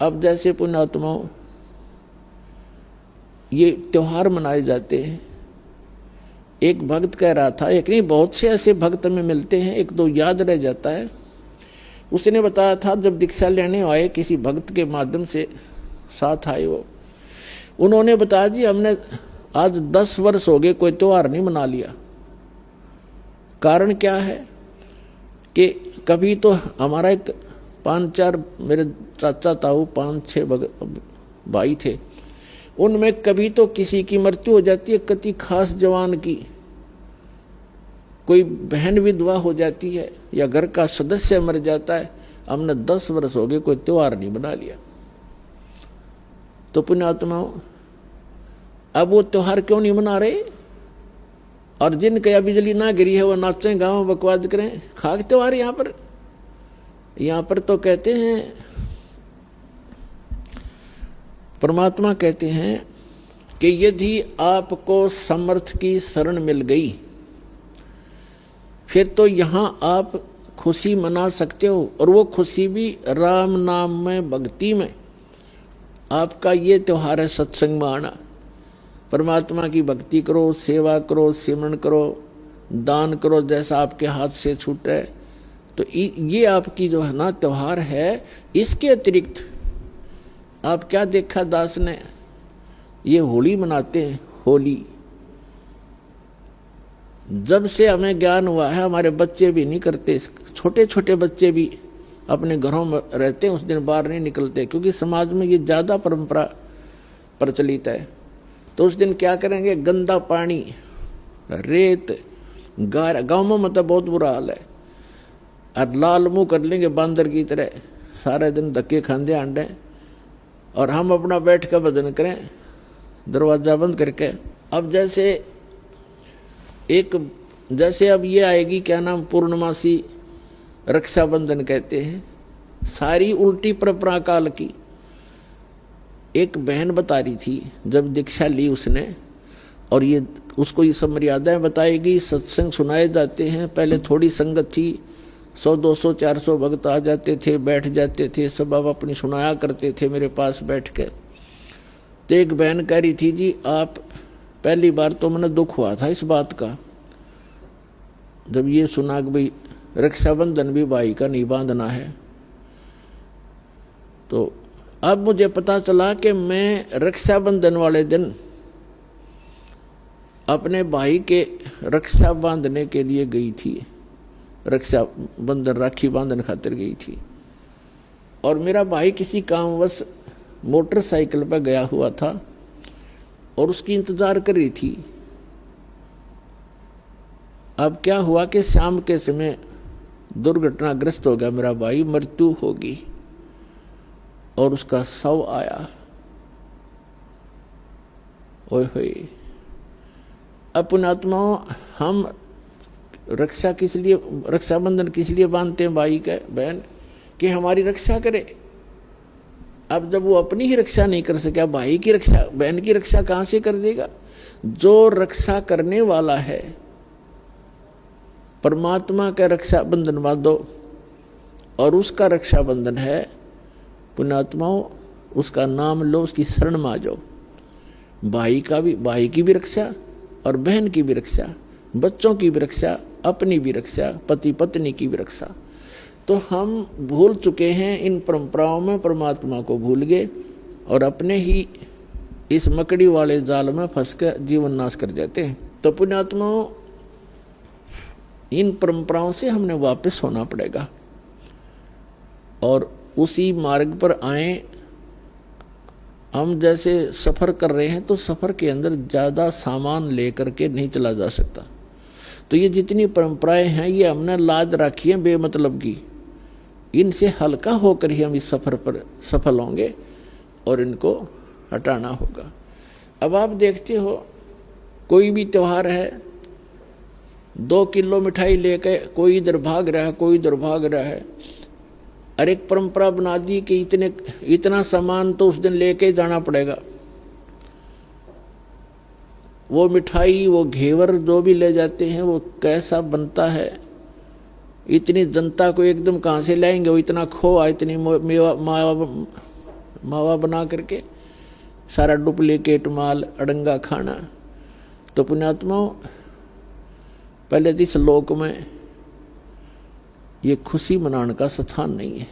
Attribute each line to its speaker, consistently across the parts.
Speaker 1: अब जैसे पुण्यात्माओं ये त्योहार मनाए जाते हैं, एक भक्त कह रहा था, एक नहीं बहुत से ऐसे भक्त में मिलते हैं, एक दो याद रह जाता है। उसने बताया था जब दीक्षा लेने आए किसी भक्त के माध्यम से साथ आए वो, उन्होंने बताया जी हमने आज 10 वर्ष हो गए कोई त्योहार नहीं मना लिया। कारण क्या है कि कभी तो हमारा एक 5-4 मेरे चाचा ताऊ 5-6 भाई थे, उनमें कभी तो किसी की मृत्यु हो जाती है, किसी खास जवान की, कोई बहन विधवा हो जाती है या घर का सदस्य मर जाता है। हमने 10 वर्ष हो गए कोई त्योहार नहीं बना लिया। तो पुण्यात्माओं अब वो त्योहार क्यों नहीं मना रहे? और जिनके या बिजली ना गिरी है वो नाचें गाँव बकवाद करें, खाक त्योहार यहाँ पर तो कहते हैं, परमात्मा कहते हैं कि यदि आपको समर्थ की शरण मिल गई फिर तो यहाँ आप खुशी मना सकते हो, और वो खुशी भी राम नाम में, भक्ति में। आपका ये त्योहार है सत्संग में आना, परमात्मा की भक्ति करो, सेवा करो, सिमरन करो, दान करो जैसा आपके हाथ से छूटे। तो ये आपकी जो है ना त्योहार है। इसके अतिरिक्त आप क्या देखा दास ने, ये होली मनाते हैं। होली जब से हमें ज्ञान हुआ है हमारे बच्चे भी नहीं करते, छोटे छोटे बच्चे भी अपने घरों में रहते हैं, उस दिन बाहर नहीं निकलते, क्योंकि समाज में ये ज़्यादा परंपरा प्रचलित है। तो उस दिन क्या करेंगे, गंदा पानी, रेत, गाँव में मतलब बहुत बुरा हाल है, और लाल मुँह कर लेंगे बांदर की तरह, सारे दिन धक्के खांदे आंडे, और हम अपना बैठ कर भजन करें दरवाजा बंद करके। अब जैसे अब ये आएगी क्या नाम, पूर्णमासी, रक्षाबंधन कहते हैं, सारी उल्टी परंपरा काल की। एक बहन बता रही थी जब दीक्षा ली उसने, और ये उसको ये सब मर्यादाएं बताएगी, सत्संग सुनाए जाते हैं। पहले थोड़ी संगत थी, 100, 200, 400 भक्त आ जाते थे, बैठ जाते थे, सब अब अपनी सुनाया करते थे मेरे पास बैठ के। तो एक बहन कह रही थी जी आप, पहली बार तो मैंने दुख हुआ था इस बात का जब ये सुना कि भाई रक्षाबंधन भी भाई का नहीं बांधना है। तो अब मुझे पता चला कि मैं रक्षाबंधन वाले दिन अपने भाई के रक्षा बांधने के लिए गई थी, रक्षाबंधन राखी बांधन खातिर गई थी, और मेरा भाई किसी कामवश मोटरसाइकिल पर गया हुआ था और उसकी इंतजार कर रही थी। अब क्या हुआ कि शाम के समय दुर्घटनाग्रस्त हो गया मेरा भाई, मृत्यु होगी, और उसका शव आया। ओए होए, अब पुण्यात्माओं हम रक्षाबंधन किस लिए बांधते हैं भाई का, बहन, कि हमारी रक्षा करे। अब जब वो अपनी ही रक्षा नहीं कर सका, भाई की रक्षा, बहन की रक्षा कहां से कर देगा? जो रक्षा करने वाला है परमात्मा का रक्षाबंधन बांधो, और उसका रक्षाबंधन है पुण्यात्माओं, उसका नाम लो, उसकी शरण में आ जाओ। भाई की भी रक्षा और बहन की भी रक्षा, बच्चों की भी रक्षा, अपनी भी रक्षा, पति पत्नी की भी रक्षा। तो हम भूल चुके हैं इन परंपराओं में, परमात्मा को भूल गए और अपने ही इस मकड़ी वाले जाल में फंस कर जीवन नाश कर जाते हैं। तो पुण्यात्माओं इन परंपराओं से हमने वापस होना पड़ेगा और उसी मार्ग पर आए। हम जैसे सफ़र कर रहे हैं तो सफ़र के अंदर ज़्यादा सामान लेकर के नहीं चला जा सकता। तो ये जितनी परंपराएं हैं ये हमने लाद रखी है बेमतलब की, इनसे हल्का होकर ही हम इस सफ़र पर सफल होंगे और इनको हटाना होगा। अब आप देखते हो कोई भी त्यौहार है, 2 किलो मिठाई लेके कोई इधर भाग रहा है, कोई इधर भाग रहा है, और एक परंपरा बना दी कि इतना सामान तो उस दिन लेके जाना पड़ेगा। वो मिठाई, वो घेवर जो भी ले जाते हैं वो कैसा बनता है, इतनी जनता को एकदम कहाँ से लाएंगे, वो इतना खोआ, इतनी मावा बना करके सारा डुप्लीकेट माल अड़ंगा खाना। तो पुण्यात्माओं, पहले तो इस लोक में ये खुशी मनाने का स्थान नहीं है।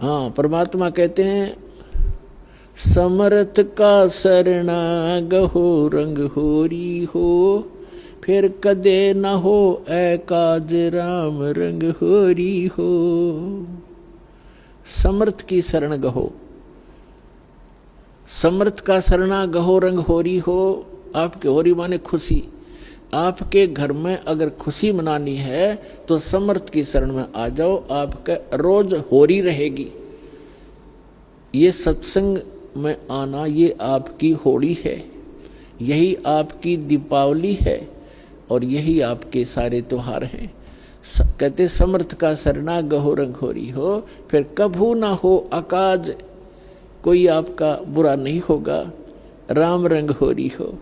Speaker 1: हाँ, परमात्मा कहते हैं समर्थ का शरणा गहो रंग होरी हो, फिर कदे न हो एकाज राम रंग होरी हो। समर्थ की शरण गहो, समर्थ का शरणा गहो रंग होरी हो। आपके होरी माने खुशी। आपके घर में अगर खुशी मनानी है तो समर्थ की शरण में आ जाओ, आपका रोज होरी रहेगी। ये सत्संग में आना, ये आपकी होली है, यही आपकी दीपावली है और यही आपके सारे त्योहार हैं। कहते समर्थ का शरणा गहो रंग होरी हो, फिर कभू ना हो अकाज, कोई आपका बुरा नहीं होगा। राम रंग होरी हो,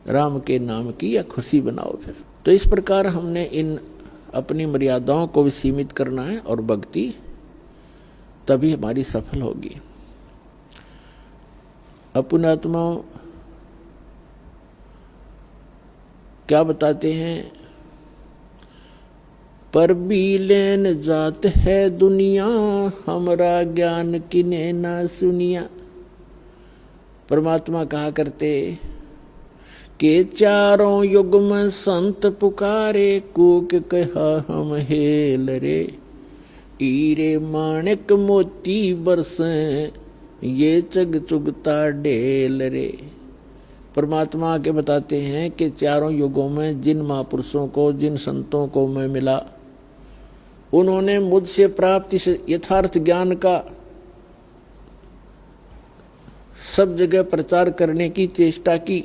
Speaker 1: राम के नाम की या खुशी बनाओ। फिर तो इस प्रकार हमने इन अपनी मर्यादाओं को भी सीमित करना है और भक्ति तभी हमारी सफल होगी। पुण्यात्माओं क्या बताते हैं, पर भी लेन जात है दुनिया, हमरा ज्ञान किने ना सुनिया। परमात्मा कहा करते के चारों युग में संत पुकारे, कूक कहा हम हेल रे, हीरे माणिक मोती बरसें, ये चग चुगता ढेल रे। परमात्मा के बताते हैं कि चारों युगों में जिन महापुरुषों को, जिन संतों को मैं मिला, उन्होंने मुझसे प्राप्त इस यथार्थ ज्ञान का सब जगह प्रचार करने की चेष्टा की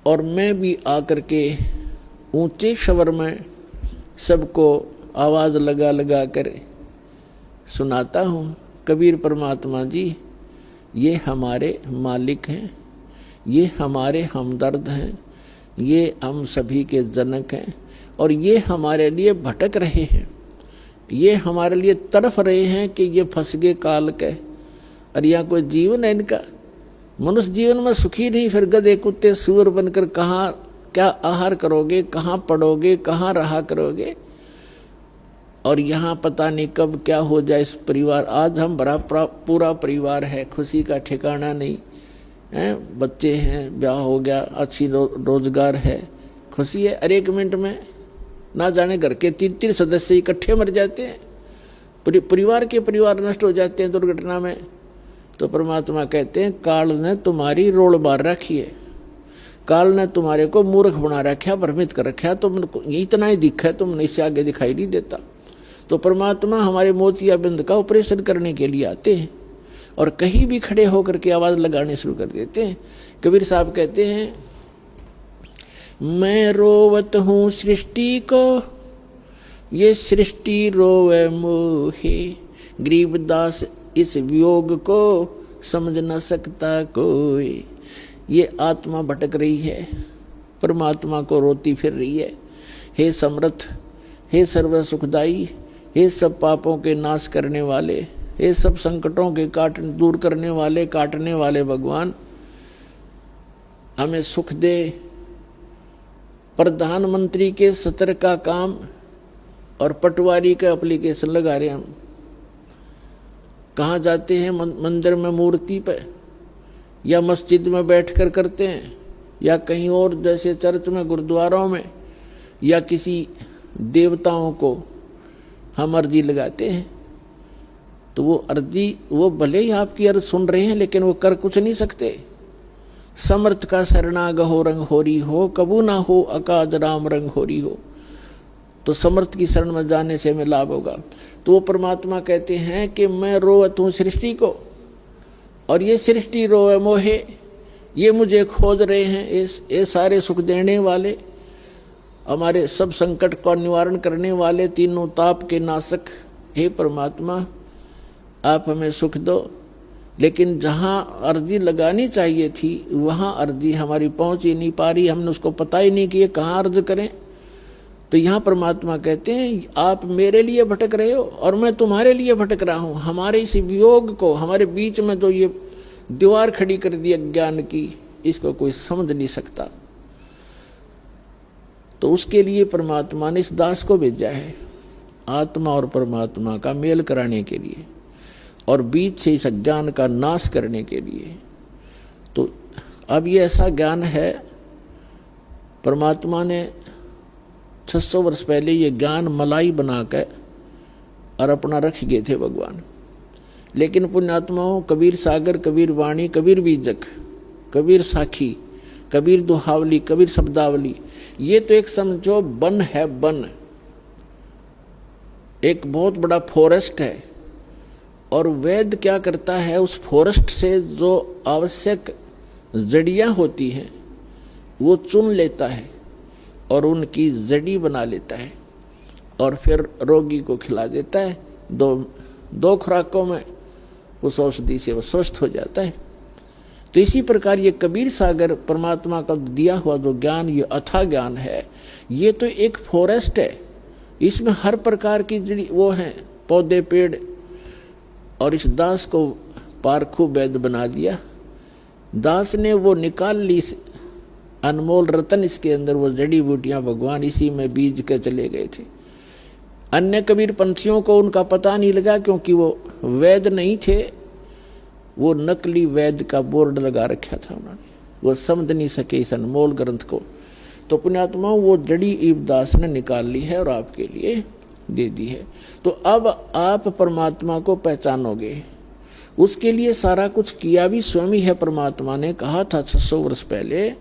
Speaker 1: और मैं भी आकर के ऊंचे स्वर में सबको आवाज लगा लगा कर सुनाता हूँ। कबीर परमात्मा जी ये हमारे मालिक हैं, ये हमारे हमदर्द हैं, ये हम सभी के जनक हैं और ये हमारे लिए भटक रहे हैं, ये हमारे लिए तड़फ रहे हैं कि ये फंस गए काल के। और यह कोई जीवन है इनका? मनुष्य जीवन में सुखी नहीं, फिर गधे कुत्ते सूअर बनकर कहाँ क्या आहार करोगे, कहाँ पढ़ोगे, कहाँ रहा करोगे। और यहाँ पता नहीं कब क्या हो जाए इस परिवार। आज हम बड़ा पूरा परिवार है, खुशी का ठिकाना नहीं है, बच्चे हैं, ब्याह हो गया, अच्छी रोजगार है, खुशी है। अरे 1 मिनट में ना जाने घर के 3-3 सदस्य इकट्ठे मर जाते हैं, परिवार के परिवार नष्ट हो जाते हैं दुर्घटना में। तो परमात्मा कहते हैं काल ने तुम्हारी रोड़ बार रखी है, काल ने तुम्हारे को मूर्ख बना रखा, भ्रमित कर रखा, तुम इतना ही दिखा है, तुमने इससे आगे दिखाई नहीं देता। तो परमात्मा हमारे मोतियाबिंद का ऑपरेशन करने के लिए आते हैं और कहीं भी खड़े होकर के आवाज लगाने शुरू कर देते हैं। कबीर साहब कहते हैं मैं रोवत हूँ सृष्टि को, ये सृष्टि रोवे मोहे, गरीबदास इस वियोग को समझ न सकता कोई। ये आत्मा भटक रही है, परमात्मा को रोती फिर रही है। हे समर्थ, हे सर्व सुखदाई, हे सब पापों के नाश करने वाले, हे सब संकटों के दूर करने वाले, काटने वाले भगवान, हमें सुख दे। प्रधानमंत्री के सत्र का काम और पटवारी का एप्लीकेशन लगा रहे हम। कहाँ जाते हैं? मंदिर में मूर्ति पे या मस्जिद में बैठकर करते हैं या कहीं और जैसे चर्च में, गुरुद्वारों में, या किसी देवताओं को हम अर्जी लगाते हैं। तो वो अर्जी, वो भले ही आपकी अर्ज सुन रहे हैं लेकिन वो कर कुछ नहीं सकते। समर्थ का शरणा गहो रंग होरी हो, कबू ना हो अकाज राम रंग होरी हो। तो समर्थ की शरण में जाने से हमें लाभ होगा। तो वो परमात्मा कहते हैं कि मैं रोवत हूँ सृष्टि को और ये सृष्टि रोवे मोहे, ये मुझे खोज रहे हैं। ये सारे सुख देने वाले, हमारे सब संकट का निवारण करने वाले, तीनों ताप के नाशक, हे परमात्मा आप हमें सुख दो। लेकिन जहाँ अर्जी लगानी चाहिए थी वहाँ अर्जी हमारी पहुँच ही नहीं पा रही, हमने उसको पता ही नहीं कि ये कहाँ अर्ज करें। तो यहाँ परमात्मा कहते हैं आप मेरे लिए भटक रहे हो और मैं तुम्हारे लिए भटक रहा हूँ। हमारे इस वियोग को, हमारे बीच में जो ये दीवार खड़ी कर दी अज्ञान की, इसको कोई समझ नहीं सकता। तो उसके लिए परमात्मा ने इस दास को भेजा है, आत्मा और परमात्मा का मेल कराने के लिए और बीच से इस अज्ञान का नाश करने के लिए। तो अब ये ऐसा ज्ञान है, परमात्मा ने 600 वर्ष पहले ये ज्ञान मलाई बनाकर और अपना रख गए थे भगवान। लेकिन पुण्यात्माओं, कबीर सागर, कबीर वाणी, कबीर बीजक, कबीर साखी, कबीर दोहावली, कबीर शब्दावली, ये तो एक समझो वन है, वन एक बहुत बड़ा फॉरेस्ट है। और वेद क्या करता है, उस फॉरेस्ट से जो आवश्यक जड़ियाँ होती हैं वो चुन लेता है और उनकी जड़ी बना लेता है और फिर रोगी को खिला देता है। दो खुराकों में उस औषधि से वो स्वस्थ हो जाता है। तो इसी प्रकार ये कबीर सागर परमात्मा का दिया हुआ जो ज्ञान, ये अथाह ज्ञान है, ये तो एक फॉरेस्ट है। इसमें हर प्रकार की जड़ी वो हैं, पौधे पेड़। और इस दास को पारखू वैद बना दिया। दास ने वो निकाल ली अनमोल रतन, इसके अंदर वो जड़ी बूटियां भगवान इसी में बीज के चले गए थे। अन्य कबीर पंथियों को उनका पता नहीं लगा, क्योंकि वो वैद नहीं थे, वो नकली वैद का बोर्ड लगा रखा था उन्होंने, वो समझ नहीं सके इस अनमोल ग्रंथ को। तो पुण्यात्मा वो जड़ी ईबदास ने निकाल ली है और आपके लिए दे दी है। तो अब आप परमात्मा को पहचानोगे, उसके लिए सारा कुछ किया भी स्वयं ही है। परमात्मा ने कहा था 600 वर्ष पहले,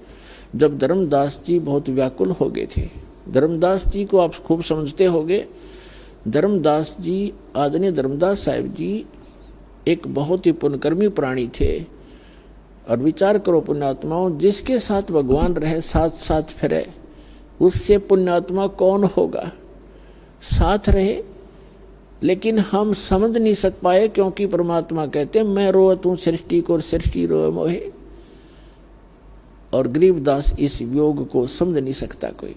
Speaker 1: जब धर्मदास जी बहुत व्याकुल हो गए थे। धर्मदास जी को आप खूब समझते होंगे। धर्मदास जी, आदरणीय धर्मदास साहिब जी एक बहुत ही पुण्यकर्मी प्राणी थे। और विचार करो पुण्यात्माओं, जिसके साथ भगवान रहे, साथ साथ फिरे, उससे पुण्यात्मा कौन होगा। साथ रहे, लेकिन हम समझ नहीं सक पाए, क्योंकि परमात्मा कहते हैं मैं रोवत हूँ सृष्टि को, सृष्टि रोए मोहे। और गरीबदास इस योग को समझ नहीं सकता कोई।